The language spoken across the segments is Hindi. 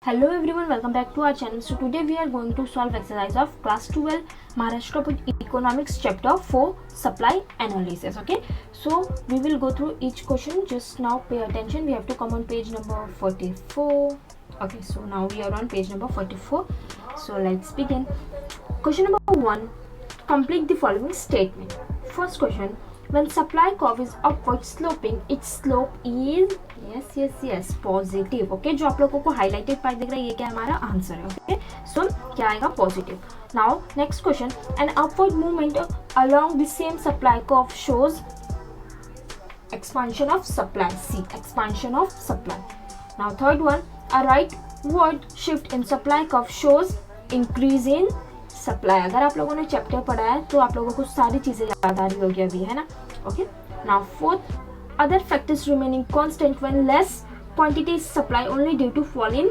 Hello everyone, welcome back to our channel. So today we are going to solve exercise of class 12 Maharashtra Board Economics chapter 4 supply analysis. Okay, so we will go through each question. Just now pay attention, we have to come on page number 44. Okay, so now we are on page number 44. So let's begin. Question number 1, complete the following statement. First question, when supply curve is upward sloping, its slope is yes positive. Okay, जो आप लोगों को हाईलाइटेड पार्ट दिख रहा है ये क्या हमारा आंसर है. ओके, सो क्या आएगा positive. Now next question, an upward movement along the same supply curve shows expansion of supply. C, expansion of supply. Now third one, a rightward shift in supply curve shows increase in supply. अगर आप लोगों ने चैप्टर पढ़ा है तो आप लोगों को सारी चीजें याद आ रही होगी अभी, है ना. Okay, now fourth, other factors remaining constant when less quantity is supplied only due to fall in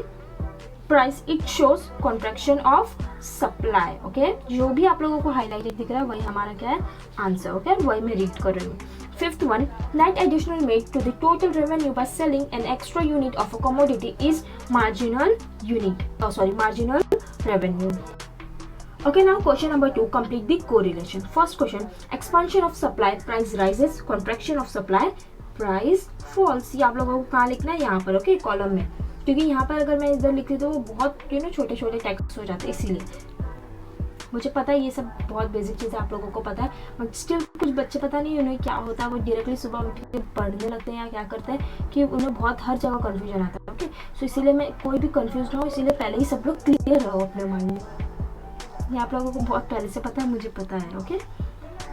price, it shows contraction of supply. okay, जो भी आप लोगों को हाईलाइटेड दिख रहा है वही हमारा क्या है आंसर. ओके, वही मैं रीड कर रही हूँ. Fifth one, net additional made to the total revenue by selling an extra unit of a commodity is marginal revenue. Okay, now question number 2, complete the correlation. First question, expansion of supply, price rises, contraction of supply, price falls. ये आप लोगों को कहाँ लिखना है, यहाँ पर. ओके, कॉलम में, क्योंकि यहाँ पर अगर मैं इधर लिखती तो वो बहुत छोटे छोटे टेक्स्ट हो जाते हैं, इसीलिए मुझे पता है ये सब बहुत बेसिक चीज़ें आप लोगों को पता है, बट स्टिल कुछ बच्चे पता नहीं उन्हें क्या होता है, वो डायरेक्टली सुबह उठ के पढ़ने लगते हैं या क्या करते हैं कि उन्हें बहुत हर जगह कन्फ्यूजन आता है. ओके, सो इसीलिए मैं कोई भी कन्फ्यूज ना हो, इसीलिए पहले ही सब लोग क्लियर रहो अपने माइंड में. ये आप लोगों को बहुत पहले से पता है, मुझे पता है. Okay,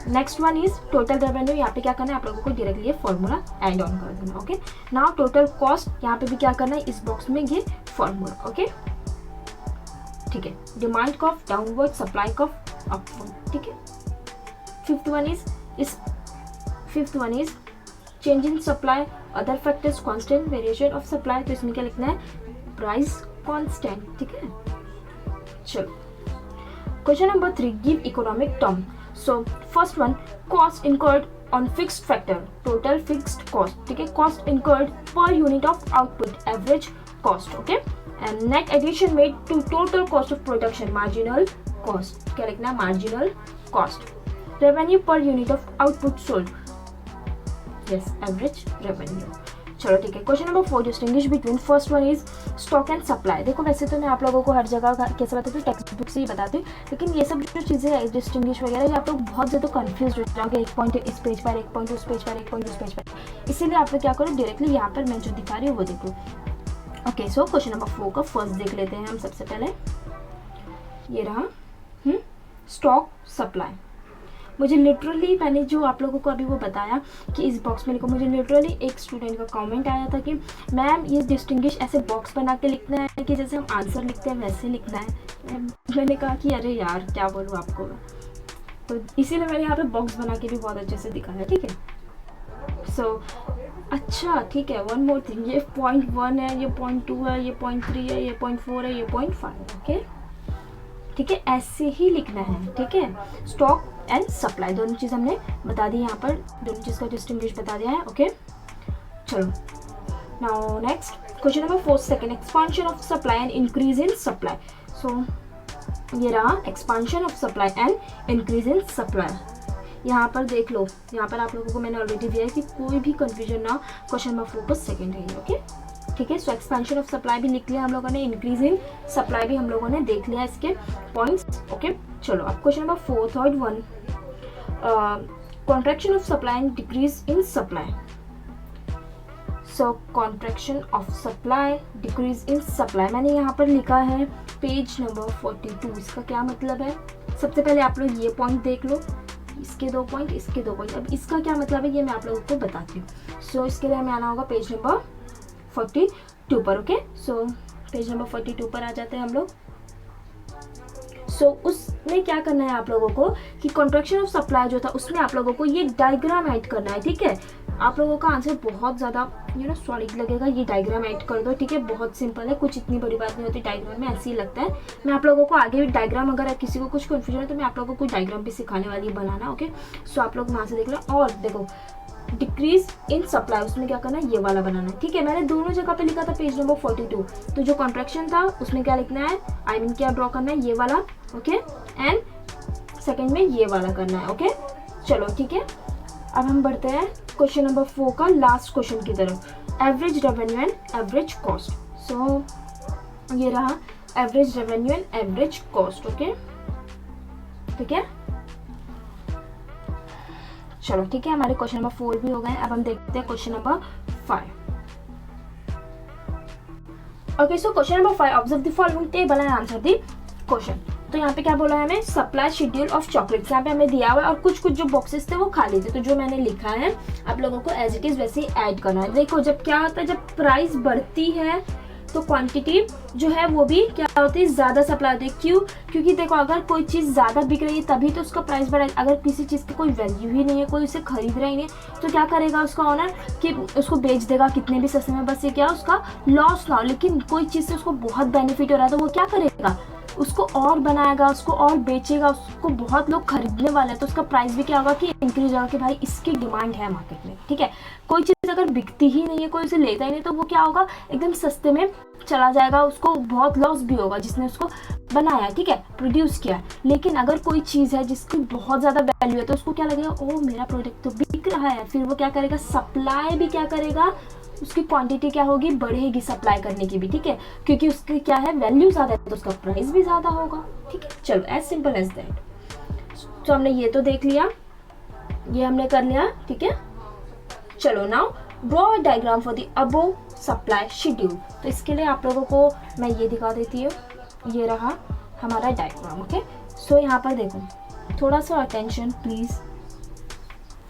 next one is total revenue. यहाँ पे क्या करना है आप लोगों को डायरेक्टली ये फॉर्मूला ऐड ऑन कर देना. ओके, नाउ टोटल कॉस्ट, यहाँ पे भी क्या करना है इस बॉक्स में ये फॉर्मूला. ओके, ठीक है. Demand curve downward, supply curve upward. ठीक है. Fifth one is change in supply, other factors constant, variation of supply. तो इसमें क्या लिखना है, प्राइस कांस्टेंट. ठीक है. चलो, question number 3, give economic term. So first one, cost incurred on fixed factor, total fixed cost. ठीक है, cost incurred per unit of output, average cost. okay, and net addition made to total cost of production, marginal cost. क्या लिखना है, marginal cost. Revenue per unit of output sold, yes, average revenue. चलो ठीक है. Question number 4, distinguish between. First one is stock and supply. देखो वैसे तो मैं आप लोगों को हर जगह कैसे बताती हूँ, टेक्स्ट बुक से ही बताती हूँ, लेकिन ये सब जो चीज़ें हैं डिस्टिंग्विश वगैरह, ये आप लोग बहुत ज़्यादा कंफ्यूज हो जाओगे. एक पॉइंट इस पेज पर, एक पॉइंट उस पेज पर, एक पॉइंट उस पेज पर. इसीलिए आप लोग क्या करो, डायरेक्टली यहाँ पर मैं जो दिखा रही हूँ वो देखो. ओके, सो क्वेश्चन नंबर 4 का फर्स्ट देख लेते हैं हम. सबसे पहले ये रहा स्टॉक सप्लाई. मुझे लिटरली मैंने जो आप लोगों को अभी वो बताया कि इस बॉक्स में लिखो, मुझे लिटरली एक स्टूडेंट का कमेंट आया था कि मैम ये डिस्टिंग्विश ऐसे बॉक्स बना के लिखना है कि जैसे हम आंसर लिखते हैं वैसे लिखना है. मैंने कहा कि अरे यार क्या बोलूँ आपको, तो इसीलिए मैंने यहाँ पे बॉक्स बना के भी बहुत अच्छे से दिखाया. ठीक है. सो अच्छा ठीक है. वन मोर थिंग, ये पॉइंट 1 है, ये पॉइंट 2 है, ये पॉइंट 3 है, ये पॉइंट 4 है, ये पॉइंट 5. ओके, ठीक है, ऐसे ही लिखना है. ठीक है, स्टॉक एंड सप्लाई दोनों चीज़ हमने बता दी, यहाँ पर दोनों चीज़ का डिस्टिंग्विश बता दिया है. ओके, चलो. Now next question number 4, second, expansion of supply and increase in supply. So ये रहा expansion of supply and increase in supply. यहाँ पर देख लो, यहाँ पर आप लोगों को मैंने ऑलरेडी दिया है कि कोई भी कंफ्यूजन ना. क्वेश्चन नंबर 4 का सेकेंड है ये. ओके, ठीक है. सो एक्सपेंशन ऑफ सप्लाई भी लिख लिया हम लोगों ने, इंक्रीज इन सप्लाई भी हम लोगों ने देख लिया इसके पॉइंट्स. ओके, चलो अब question number 4, third one, contraction of supply and decrease in supply. So contraction of supply, decrease in supply मैंने यहाँ पर लिखा है पेज नंबर 42. इसका क्या मतलब है, सबसे पहले आप लोग ये पॉइंट देख लो, इसके 2 पॉइंट, इसके 2 पॉइंट. अब इसका क्या मतलब है ये मैं आप लोगों को बताती हूँ. सो इसके लिए हमें आना होगा पेज नंबर 42 पर. ओके, सो पेज नंबर 42 पर आ जाते हैं हम लोग. सो उसमें क्या करना है आप लोगों को कि कॉन्ट्रैक्शन ऑफ सप्लाई जो था उसमें आप लोगों को ये डायग्राम ऐड करना है. ठीक है, आप लोगों का आंसर बहुत ज़्यादा सॉलिड लगेगा, ये डायग्राम ऐड कर दो. ठीक है, बहुत सिंपल है, कुछ इतनी बड़ी बात नहीं होती. डायग्राम में ऐसे ही लगता है. मैं आप लोगों को आगे भी डायग्राम, अगर किसी को कुछ कन्फ्यूजन है तो मैं आप लोगों को डायग्राम भी सिखाने वाली बनाना. ओके, सो आप लोग वहाँ से देख लो. और देखो डिक्रीज इन सप्लाई, उसमें क्या करना है, ये वाला बनाना है। ठीक है, मैंने दोनों जगह पे लिखा था पेज नंबर 42, तो जो कॉन्ट्रैक्शन था उसमें क्या लिखना है, आई मीन क्या ड्रॉ करना है, ये वाला। ओके, एंड सेकंड में ये वाला करना है। ओके चलो ठीक है, अब हम बढ़ते हैं क्वेश्चन नंबर 4 का लास्ट क्वेश्चन की तरफ, average revenue and average cost. So ये रहा average revenue and average cost. Okay ठीक है, चलो ठीक है, हमारे क्वेश्चन नंबर 4 भी हो गए। अब हम देखते हैं question number 5। Okay, so question number 5, observe the following table and answer the question. तो यहाँ पे क्या बोला है हमें, सप्लाई शेड्यूल ऑफ चॉकलेट्स, यहाँ पे हमें दिया हुआ है और कुछ कुछ जो बॉक्सेस थे वो खाली थे, तो जो मैंने लिखा है आप लोगों को एज इट इज वैसे ही ऐड करना है। देखो जब क्या होता है, जब प्राइस बढ़ती है तो क्वांटिटी जो है वो भी क्या होती है, ज़्यादा सप्लाई होती है। क्यों? क्योंकि देखो अगर कोई चीज़ ज़्यादा बिक रही है तभी तो उसका प्राइस बढ़ा। अगर किसी चीज़ की कोई वैल्यू ही नहीं है, कोई उसे खरीद रहा ही नहीं है, तो क्या करेगा उसका ऑनर कि उसको बेच देगा कितने भी सस्ते में, बस ये क्या उसका लॉस ना हो। लेकिन कोई चीज़ से उसको बहुत बेनिफिट हो रहा है तो वो क्या करेगा, उसको और बनाएगा, उसको और बेचेगा, उसको बहुत लोग खरीदने वाले हैं, तो उसका प्राइस भी क्या होगा कि इंक्रीज होगा कि भाई इसकी डिमांड है मार्केट में। ठीक है, कोई चीज़ अगर बिकती ही नहीं है, कोई उसे लेता ही नहीं, तो वो क्या होगा, एकदम सस्ते में चला जाएगा, उसको बहुत लॉस भी होगा जिसने उसको बनाया, ठीक है, प्रोड्यूस किया। लेकिन अगर कोई चीज़ है जिसकी बहुत ज़्यादा वैल्यू है तो उसको क्या लगेगा, ओ मेरा प्रोडक्ट तो बिक रहा है, फिर वो क्या करेगा, सप्लाई भी क्या करेगा, उसकी क्वांटिटी क्या होगी, बढ़ेगी सप्लाई करने की भी। ठीक है, क्योंकि उसकी क्या है, वैल्यू ज़्यादा है तो उसका प्राइस भी ज़्यादा होगा। ठीक है, चलो एज सिंपल एज दैट। तो हमने ये तो देख लिया, ये हमने कर लिया। ठीक है, चलो now draw a diagram for the above supply schedule. तो इसके लिए आप लोगों को मैं ये दिखा देती हूँ, ये रहा हमारा डायग्राम। ओके, सो यहाँ पर देखो, थोड़ा सा अटेंशन प्लीज़।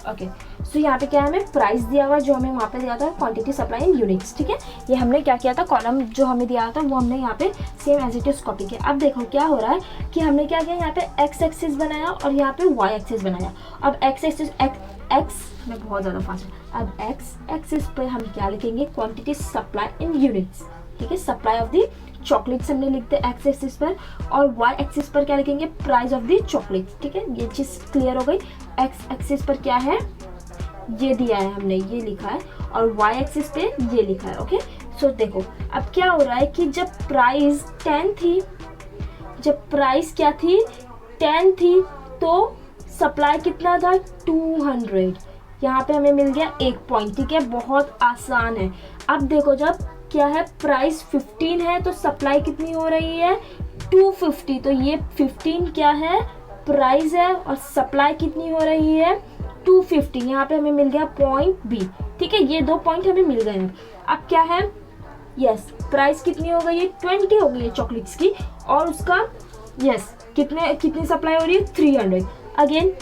ओके, सो यहाँ पे क्या है, हमें प्राइस दिया हुआ जो हमें वहाँ पे दिया था, क्वांटिटी सप्लाई इन यूनिट्स। ठीक है, ये हमने क्या किया था, कॉलम जो हमें दिया था वो हमने यहाँ पे same as it is copy किया। अब देखो क्या हो रहा है कि हमने क्या किया, यहाँ पे एक्स एक्सिस बनाया और यहाँ पे वाई एक्सिस बनाया। अब एक्स एक्सिस एक्स में बहुत ज़्यादा फास्ट है। अब एक्स एक्सिस पे हम क्या लिखेंगे, क्वांटिटी सप्लाई इन यूनिट्स। ठीक है, सप्लाई ऑफ द चॉकलेट्स हमने लिखते हैं एक्स एक्सिस पर, और वाई एक्सिस पर क्या लिखेंगे, प्राइस ऑफ द चॉकलेट्स। ठीक है, ये चीज़ क्लियर हो गई। एक्स एक्सिस पर क्या है, ये दिया है हमने, ये लिखा है, और वाई एक्सिस पे ये लिखा है। ओके, सो देखो अब क्या हो रहा है कि जब प्राइस 10 थी, जब प्राइस क्या थी, 10 थी, तो सप्लाई कितना था, 200। यहाँ पे हमें मिल गया 1 पॉइंट। ठीक है, बहुत आसान है। अब देखो जब क्या है, प्राइस 15 है तो सप्लाई कितनी हो रही है, 250। तो ये 15 क्या है, प्राइस है, और सप्लाई कितनी हो रही है, 250। यहाँ पे हमें मिल गया पॉइंट बी। ठीक है, ये 2 पॉइंट हमें मिल गए हैं। अब क्या है, यस, प्राइस कितनी हो गई है, 20 हो गई है चॉकलेट्स की, और उसका यस कितनी सप्लाई हो रही है, 300। अगेन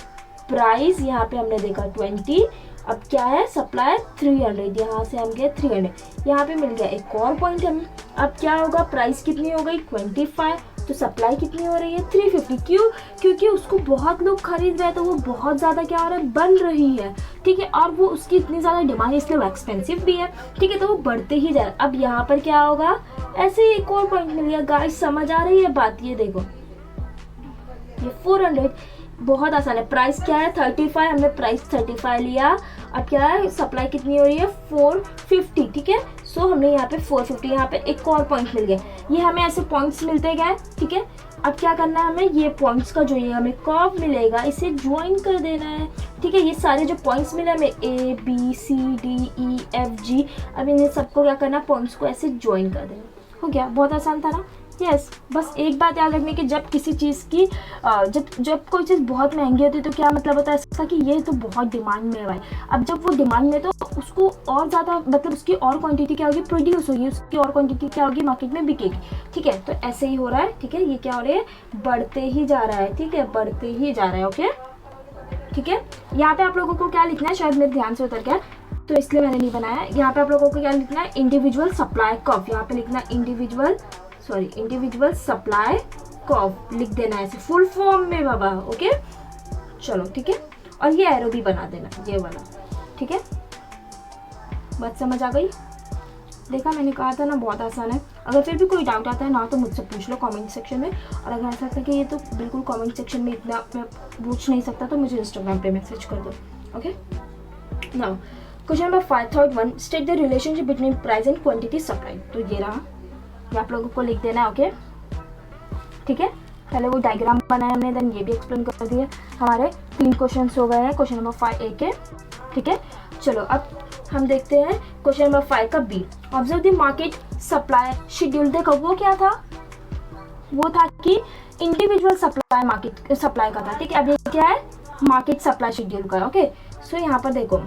प्राइस यहाँ पे हमने देखा 20, अब क्या है, सप्लाई 300, यहाँ से हम गए 300, यहाँ पे मिल गया एक और पॉइंट हमें। अब क्या होगा, प्राइस कितनी हो गई, 25, तो सप्लाई कितनी हो रही है, 350। क्यों? क्योंकि उसको बहुत लोग खरीद रहे हैं, तो वो बहुत ज़्यादा क्या हो रहा है, बन रही है। ठीक है, और वो उसकी इतनी ज़्यादा डिमांड है, इसलिए वो एक्सपेंसिव भी है। ठीक है, तो वो बढ़ते ही जा रहा है। अब यहाँ पर क्या होगा, ऐसे ही एक और पॉइंट मिल गया। गाइस समझ आ रही है बात, ये देखो ये 400, बहुत आसान है। प्राइस क्या है, 35, हमने प्राइस 35 लिया। अब क्या है, सप्लाई कितनी हो रही है, 450। ठीक है, सो हमने यहाँ पे 450, यहाँ पे एक और पॉइंट मिल गया। ये हमें ऐसे पॉइंट्स मिलते गए। ठीक है, अब क्या करना है हमें, ये पॉइंट्स का जो ये हमें कर्व मिलेगा इसे ज्वाइन कर देना है। ठीक है, ये सारे जो पॉइंट्स मिले हमें A B C D E F G, अब इन सबको क्या करना, पॉइंट्स को ऐसे ज्वाइन कर देना। हो गया, बहुत आसान था ना। यस, बस एक बात याद रखने की, जब किसी चीज़ की जब कोई चीज़ बहुत महंगी होती है तो क्या मतलब होता है इसका कि ये तो बहुत डिमांड में है भाई। अब जब वो डिमांड में, तो उसको और ज़्यादा मतलब उसकी और क्वांटिटी क्या होगी, प्रोड्यूस होगी, उसकी और क्वांटिटी क्या होगी, मार्केट में बिकेगी। ठीक है, तो ऐसे ही हो रहा है। ठीक है, ये क्या हो रहा है, बढ़ते ही जा रहा है। ठीक है, बढ़ते ही जा रहा है। ओके, ठीक है, यहाँ पे आप लोगों को क्या लिखना है, शायद मेरे ध्यान से उतर गया तो इसलिए मैंने नहीं बनाया। यहाँ पे आप लोगों को क्या लिखना है, इंडिविजुअल सप्लाई कर्व। यहाँ पे लिखना है इंडिविजुअल सप्लाई कर्व लिख देना है ऐसे फुल फॉर्म में बाबा। ओके, चलो ठीक है, और ये एरो भी बना देना, ये वाला। ठीक है, बात समझ आ गई। देखा, मैंने कहा था ना बहुत आसान है। अगर फिर भी कोई डाउट आता है ना तो मुझसे पूछ लो कमेंट सेक्शन में, और अगर ऐसा लगता है कि ये तो बिल्कुल कमेंट सेक्शन में इतना मैं पूछ नहीं सकता तो मुझे इंस्टाग्राम पे मैसेज कर दो। Okay, now question number 5 third one, state the relationship between price and quantity supply. तो ये रहा, ये आप लोगों को लिख देना है। ओके ठीक है, पहले वो डायग्राम बनाया हमने, देन ये भी एक्सप्लेन कर दिया। हमारे 3 क्वेश्चन हो गए हैं क्वेश्चन नंबर 5 ए के। ठीक है, चलो अब हम देखते हैं क्वेश्चन नंबर 5 का B. Observe the market supply schedule. देखो वो क्या था, वो था कि इंडिविजुअल सप्लाई मार्केट सप्लाई का था। ठीक है, अब ये क्या है, मार्केट सप्लाई शेड्यूल का। ओके सो यहाँ पर देखो,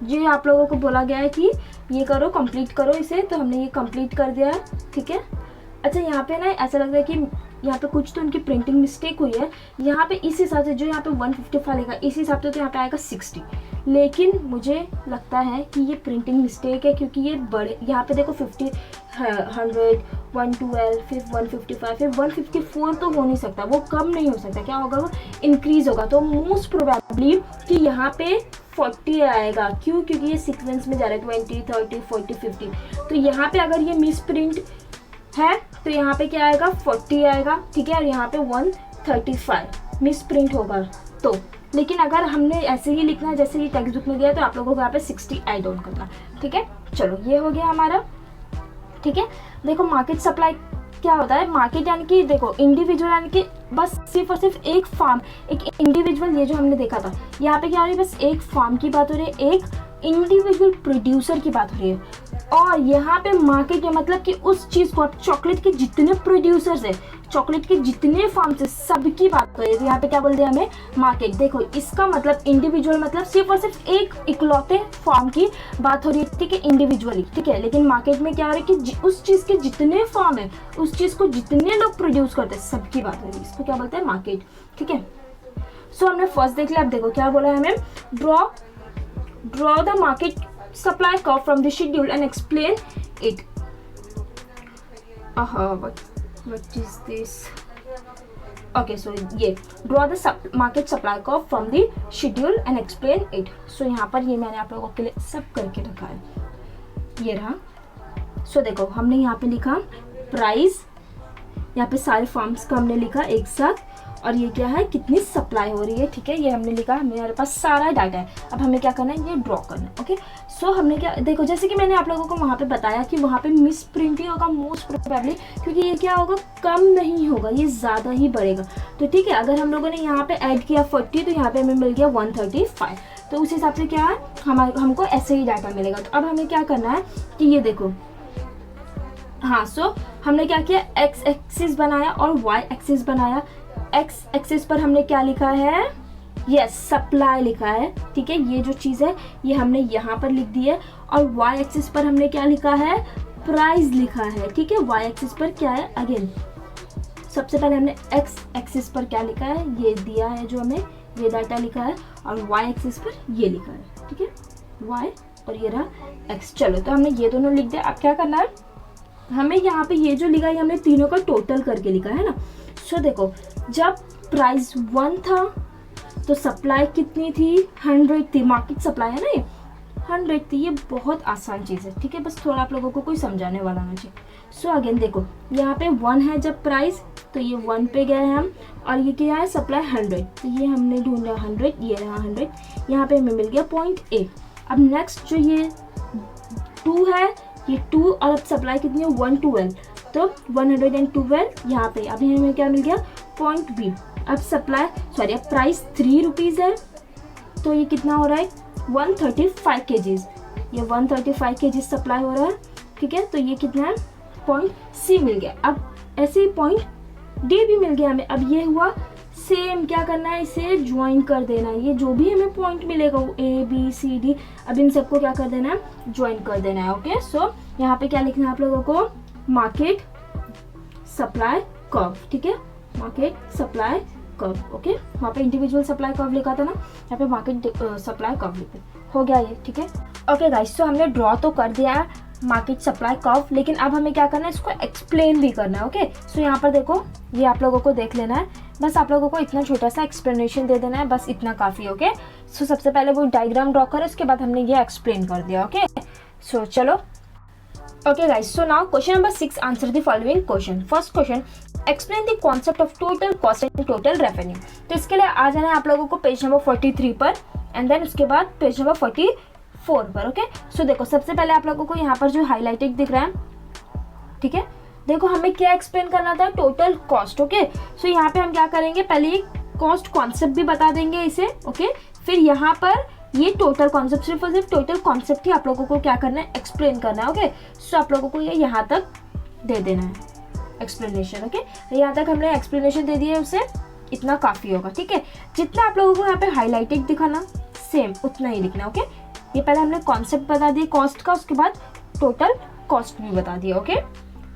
ये आप लोगों को बोला गया है कि ये करो, कंप्लीट करो इसे, तो हमने ये कंप्लीट कर दिया है। ठीक है, अच्छा यहाँ पे ना ऐसा लग रहा है कि यहाँ पे कुछ तो उनकी प्रिंटिंग मिस्टेक हुई है। यहाँ पे इस हिसाब से जो यहाँ पे 155 लिखा इस हिसाब से तो यहाँ पे आएगा 60, लेकिन मुझे लगता है कि ये प्रिंटिंग मिस्टेक है, क्योंकि ये बड़े यहाँ पे देखो 50, 100, 112, फिर 155, फिर 154 तो हो नहीं सकता, वो कम नहीं हो सकता। क्या होगा, वो इंक्रीज होगा। तो मोस्ट प्रोबेबली कि यहाँ पे 40 आएगा। क्यों, क्योंकि ये सीक्वेंस में जा रहा है 20, 30, 40, 50। तो यहाँ पे अगर ये मिस प्रिंट है तो यहाँ पे क्या आएगा, 40 आएगा। ठीक है, और यहाँ पे 135 मिस प्रिंट होगा। तो लेकिन अगर हमने ऐसे ही लिखना है जैसे ये टेक्स्ट बुक में दिया है, तो आप लोगों को यहाँ पे 60 ऐड ऑन करना। ठीक है, चलो ये हो गया हमारा। ठीक है, देखो मार्केट सप्लाई क्या होता है, मार्केट यानी कि देखो इंडिविजुअल, यानी कि बस सिर्फ और सिर्फ एक फार्म, एक इंडिविजुअल, ये जो हमने देखा था यहाँ पे क्या हो रही है, बस एक फार्म की बात हो रही है, एक इंडिविजुअल प्रोड्यूसर की बात हो रही है। और यहाँ पे मार्केट है मतलब कि उस चीज़ को, अब चॉकलेट के जितने प्रोड्यूसर्स है, चॉकलेट के जितने फार्म्स है, सबकी बात हो रही है। तो यहाँ पे क्या बोल दिया हमें, मार्केट। देखो इसका मतलब इंडिविजुअल मतलब सिर्फ और सिर्फ एक इकलौते फार्म की बात हो रही है। ठीक है, इंडिविजुअली। ठीक है, लेकिन मार्केट में क्या हो रहा है कि उस चीज़ के जितने फार्म है, उस चीज़ को जितने लोग प्रोड्यूस करते हैं, सबकी बात हो रही है। इसको क्या बोलते हैं, मार्केट। ठीक है, सो हमने फर्स्ट देख लिया। अब देखो क्या बोला है हमें, draw the market supply curve from the schedule and explain it. What is this? Okay, so ये draw the market supply curve from the schedule and explain it. So यहाँ पर ये मैंने आप लोगों के लिए सब करके रखा है, ये रहा। So देखो हमने यहाँ पे लिखा प्राइस, यहाँ पे सारे फॉर्म्स का हमने लिखा एक साथ, और ये क्या है, कितनी सप्लाई हो रही है। ठीक है, ये हमने लिखा, हमारे पास सारा डाटा है। अब हमें क्या करना है, ये ड्रॉ करना है। ओके सो हमने क्या, देखो जैसे कि मैंने आप लोगों को वहाँ पे बताया कि वहाँ पे मिस प्रिंटिंग होगा मोस्ट प्रोबेबली, क्योंकि ये क्या होगा, कम नहीं होगा, ये ज़्यादा ही बढ़ेगा। तो ठीक है, अगर हम लोगों ने यहाँ पे ऐड किया 40, तो यहाँ पे हमें मिल गया 135। तो उस हिसाब से क्या है, हमको ऐसे ही डाटा मिलेगा। तो अब हमें क्या करना है कि ये देखो, हाँ सो हमने क्या किया, एक्स एक्सिस बनाया और वाई एक्सिस बनाया। एक्स एक्सिस पर हमने क्या लिखा है, यस सप्लाई लिखा है। ठीक है, ये जो चीज़ है ये हमने यहाँ पर लिख दी है। और वाई एक्सिस पर हमने क्या लिखा है, प्राइस लिखा है। ठीक है, वाई एक्सिस पर क्या है, अगेन सबसे पहले हमने एक्स एक्सिस पर क्या लिखा है, ये दिया है जो हमें, ये डाटा लिखा है, और वाई एक्सिस पर ये लिखा है। ठीक है, वाई और ये रहा एक्स। चलो तो हमने ये दोनों लिख दिया। अब क्या करना है, हमें यहाँ पे ये जो लिखा है, हमने तीनों का टोटल करके लिखा है ना। सो देखो जब प्राइस 1 था तो सप्लाई कितनी थी, 100 थी। मार्केट सप्लाई है ना, ये 100 थी। ये बहुत आसान चीज़ है। ठीक है, बस थोड़ा आप लोगों को कोई समझाने वाला ना चाहिए। सो अगेन देखो यहाँ पे 1 है जब प्राइस, तो ये 1 पे गए हम, और ये क्या है, सप्लाई 100। तो ये हमने ढूंढा 100, ये रहा 100, यहाँ पे हमें मिल गया पॉइंट ए। अब नेक्स्ट जो ये 2 है, ये 2, और अब सप्लाई कितनी है, 112, तो 112 यहाँ पे। अभी हमें क्या मिल गया, पॉइंट बी। अब सप्लाई अब प्राइस 3 रुपीज़ है, तो ये कितना हो रहा है, 135 kgs। ये 135 kgs सप्लाई हो रहा है। ठीक है, तो ये कितना है, पॉइंट सी मिल गया। अब ऐसे ही पॉइंट डी भी मिल गया हमें। अब ये हुआ सेम, क्या करना है, इसे ज्वाइन कर देना है। ये जो भी हमें पॉइंट मिलेगा वो ए बी सी डी, अब इन सबको क्या कर देना है, ज्वाइन कर देना है। ओके सो यहाँ पे क्या लिखना है आप लोगों को, मार्केट सप्लाई कर्व। ठीक है, मार्केट सप्लाई कर्व। ओके, वहाँ पे इंडिविजुअल सप्लाई कर्व लिखा था ना, यहाँ पे मार्केट सप्लाई कर्व लिखा हो गया ये। ठीक है, ओके गाइस, तो हमने ड्रॉ तो कर दिया मार्केट सप्लाई कर्व, लेकिन अब हमें क्या करना है, इसको एक्सप्लेन भी करना है। ओके सो यहाँ पर देखो, ये आप लोगों को देख लेना है, बस आप लोगों को इतना छोटा सा एक्सप्लेनेशन दे देना है, बस इतना काफ़ी। ओके सो सबसे पहले वो डायग्राम ड्रॉ करें, उसके बाद हमने ये एक्सप्लेन कर दिया। ओके सो चलो, okay guys, so now question number 6, answer the following question. First question, explain the concept of total cost and total revenue. तो इसके लिए आ जाना है आप लोगों को पेज नंबर 43 पर, एंड देन उसके बाद पेज नंबर 44 पर। ओके, सो देखो सबसे पहले आप लोगों को यहाँ पर जो हाईलाइटेड दिख रहा है, ठीक है, देखो हमें क्या एक्सप्लेन करना था, टोटल कॉस्ट। ओके, सो यहाँ पे हम क्या करेंगे, पहले ये कॉस्ट कॉन्सेप्ट भी बता देंगे इसे। ओके, फिर यहाँ पर ये टोटल कॉन्सेप्ट, सिर्फ और सिर्फ टोटल कॉन्सेप्ट ही आप लोगों को क्या करना है, एक्सप्लेन करना है। ओके, सो आप लोगों को ये यहाँ तक दे देना है एक्सप्लेनेशन। ओके, यहाँ तक हमने एक्सप्लेनेशन दे दिया है, उससे इतना काफ़ी होगा। ठीक है, जितना आप लोगों को यहाँ पे हाईलाइटेड दिखाना सेम उतना ही लिखना। ओके, ये पहले हमने कॉन्सेप्ट बता दिया कॉस्ट का, उसके बाद टोटल कॉस्ट भी बता दिया। ओके,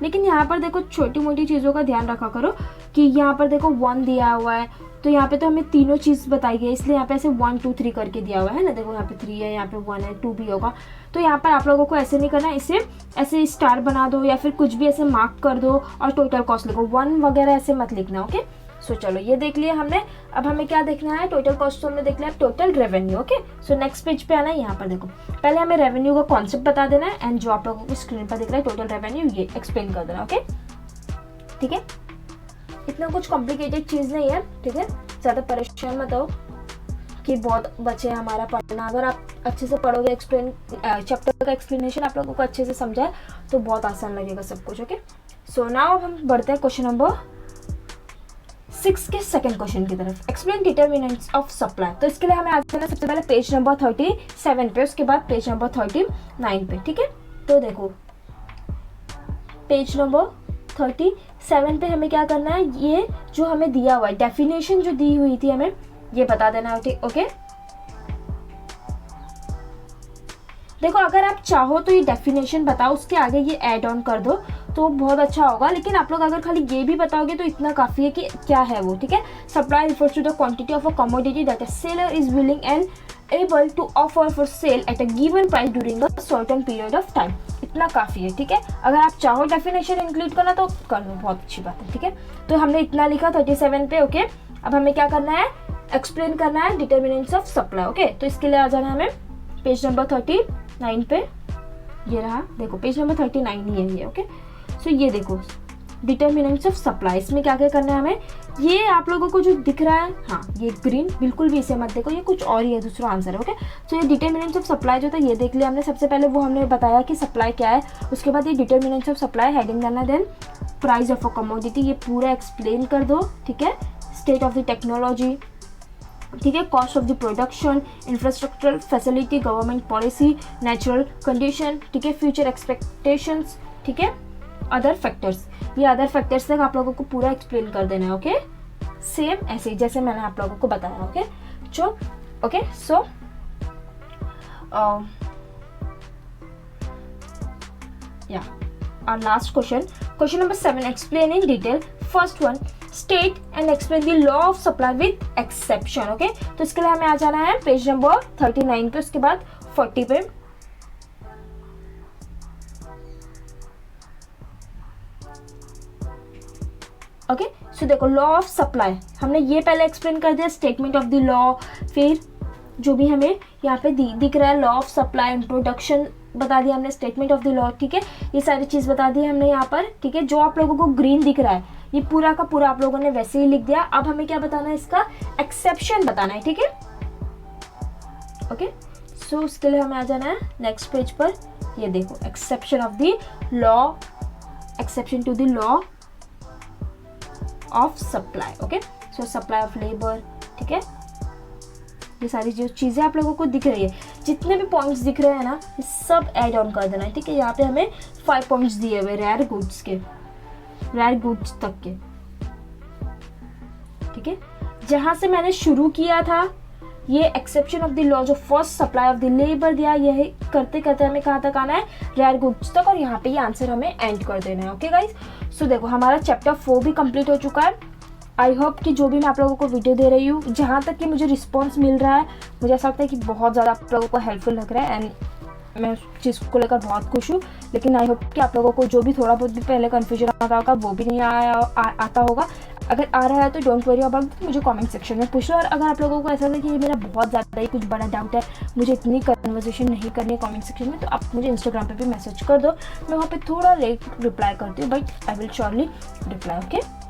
लेकिन यहाँ पर देखो छोटी मोटी चीज़ों का ध्यान रखा करो कि यहाँ पर देखो 1 दिया हुआ है, तो यहाँ पे तो हमें तीनों चीज़ बताई गई, इसलिए यहाँ पे ऐसे 1 2 3 करके दिया हुआ है ना। देखो यहाँ पे 3 है, यहाँ पे 1 है, 2 भी होगा। तो यहाँ पर आप लोगों को ऐसे नहीं करना, इसे ऐसे स्टार बना दो या फिर कुछ भी ऐसे मार्क कर दो और टोटल कॉस्ट लिखो, 1 वगैरह ऐसे मत लिखना। ओके, सो चलो ये देख लिया हमने। अब हमें क्या देखना है, टोटल कॉस्ट तो हमने देख लिया, total revenue. Okay, so next page पे आना है। यहाँ पर देखो पहले हमें रेवेन्यू का कॉन्सेप्ट बता देना है, एंड जो आप लोगों को स्क्रीन पर दिख रहा है टोटल रेवेन्यू, ये एक्सप्लेन कर देना। ओके, ठीक है, इतना कुछ कॉम्प्लिकेटेड चीज़ नहीं है। ठीक है, ज़्यादा परेशान मत हो कि बहुत बचे हैं हमारा पढ़ना। अगर आप अच्छे से पढ़ोगे, चैप्टर का एक्सप्लेनेशन आप लोगों को अच्छे से समझाए तो बहुत आसान लगेगा सब कुछ। ओके, सो नाउ हम बढ़ते हैं क्वेश्चन नंबर 6 के सेकंड क्वेश्चन की तरफ। Explain determinants of supply. तो इसके लिए हमें आज जाना सबसे पहले पेज नंबर 37 पे, उसके बाद पेज नंबर 39 पे। ठीक है, तो देखो पेज नंबर 37 पे हमें क्या करना है, ये जो हमें दिया हुआ है डेफिनेशन जो दी हुई थी हमें ये बता देना है। ओके, देखो अगर आप चाहो तो ये डेफिनेशन बताओ, उसके आगे ये ऐड ऑन कर दो तो बहुत अच्छा होगा, लेकिन आप लोग अगर खाली ये भी बताओगे तो इतना काफ़ी है कि क्या है वो। ठीक है, supply refers to the quantity of a commodity that a seller is willing and able to offer for sale at a given price during a certain period of time. इतना काफ़ी है। ठीक है, अगर आप चाहो डेफिनेशन इंक्लूड करना तो कर लो, बहुत अच्छी बात है। ठीक है, तो हमने इतना लिखा 37 पे। ओके, अब हमें क्या करना है, एक्सप्लेन करना है डिटर्मिनेंट्स ऑफ सप्लाई। ओके, तो इसके लिए आ जाना है हमें पेज नंबर 39 पे। ये रहा, देखो पेज नंबर 39 ही है ये। ओके, सो ये देखो डिटर्मिनेंट्स ऑफ सप्लाई, इसमें क्या क्या करना है हमें, ये आप लोगों को जो दिख रहा है, हाँ ये ग्रीन, बिल्कुल भी इसे मत देखो, ये कुछ और ही है, दूसरा आंसर है। ओके, सो ये डिटर्मिनेंट्स ऑफ सप्लाई जो था ये देख लिया हमने। सबसे पहले वो हमने बताया कि सप्लाई क्या है, उसके बाद ये डिटर्मिनेंट्स ऑफ सप्लाई हेडिंग करना, then price of a commodity, ये पूरा एक्सप्लेन कर दो। ठीक है, स्टेट ऑफ द टेक्नोलॉजी, ठीक है, cost of the production, infrastructure facility, government policy, natural condition, ठीक है, फ्यूचर एक्सपेक्टेशंस, ठीक है, अदर फैक्टर्स। ये अदर फैक्टर्स तक आप लोगों को पूरा एक्सप्लेन कर देना है। ओके, सेम ऐसे ही जैसे मैंने आप लोगों को बताया। Okay, okay, so yeah, our last question number 7, explain in detail. First one, state and explain the law of supply with exception. Okay, तो इसके लिए हमें आ जाना है पेज नंबर 39 पे, उसके बाद 40 पे। ओके, सो देखो लॉ ऑफ सप्लाई हमने ये पहले एक्सप्लेन कर दिया, स्टेटमेंट ऑफ द लॉ, फिर जो भी हमें यहाँ पे दिख रहा है लॉ ऑफ सप्लाई, इंट्रोडक्शन बता दिया हमने, स्टेटमेंट ऑफ द लॉ। ठीक है, ये सारी चीज़ बता दी हमने यहाँ पर। ठीक है, जो आप लोगों को ग्रीन दिख रहा है ये पूरा का पूरा आप लोगों ने वैसे ही लिख दिया। अब हमें क्या बताना है, इसका एक्सेप्शन बताना है। ठीक है, ओके, सो उसके लिए हमें आ जाना है नेक्स्ट पेज पर। ये देखो exception of the law, exception to the law of supply. Okay, so supply of labour. ठीक है, ये सारी जो चीज़ें आप लोगों को दिख रही है, जितने भी पॉइंट्स दिख रहे हैं ना, ये सब ऐड ऑन कर देना है। ठीक है, यहाँ पे हमें 5 पॉइंट्स दिए हुए रेयर गुड्स के, रेयर गुड्स तक के। ठीक है, जहाँ से मैंने शुरू किया था ये एक्सेप्शन ऑफ द लॉ, जो first supply of the labour दिया, यही करते करते हमें कहाँ तक आना है, रेयर गुड्स तक, और यहाँ पे ये आंसर हमें एंड कर देना है। ओके गाइज, सो देखो हमारा चैप्टर 4 भी कंप्लीट हो चुका है। आई होप कि जो भी मैं आप लोगों को वीडियो दे रही हूँ, जहाँ तक कि मुझे रिस्पॉन्स मिल रहा है, मुझे ऐसा लगता है कि बहुत ज़्यादा आप लोगों को हेल्पफुल लग रहा है, एंड मैं उस चीज़ को लेकर बहुत खुश हूँ। लेकिन आई होप कि आप लोगों को जो भी थोड़ा बहुत भी पहले कन्फ्यूजन आता होगा वो भी नहीं आता होगा। अगर आ रहा है तो डोंट वरी अबाउट इट, मुझे कमेंट सेक्शन में पूछ लो। और अगर आप लोगों को ऐसा लगे कि ये मेरा बहुत ज़्यादा ही कुछ बड़ा डाउट है, मुझे इतनी कन्वर्सेशन नहीं करनी है कमेंट सेक्शन में, तो आप मुझे इंस्टाग्राम पे भी मैसेज कर दो। मैं वहाँ पे थोड़ा लेट रिप्लाई करती हूँ, but I will surely reply. Okay.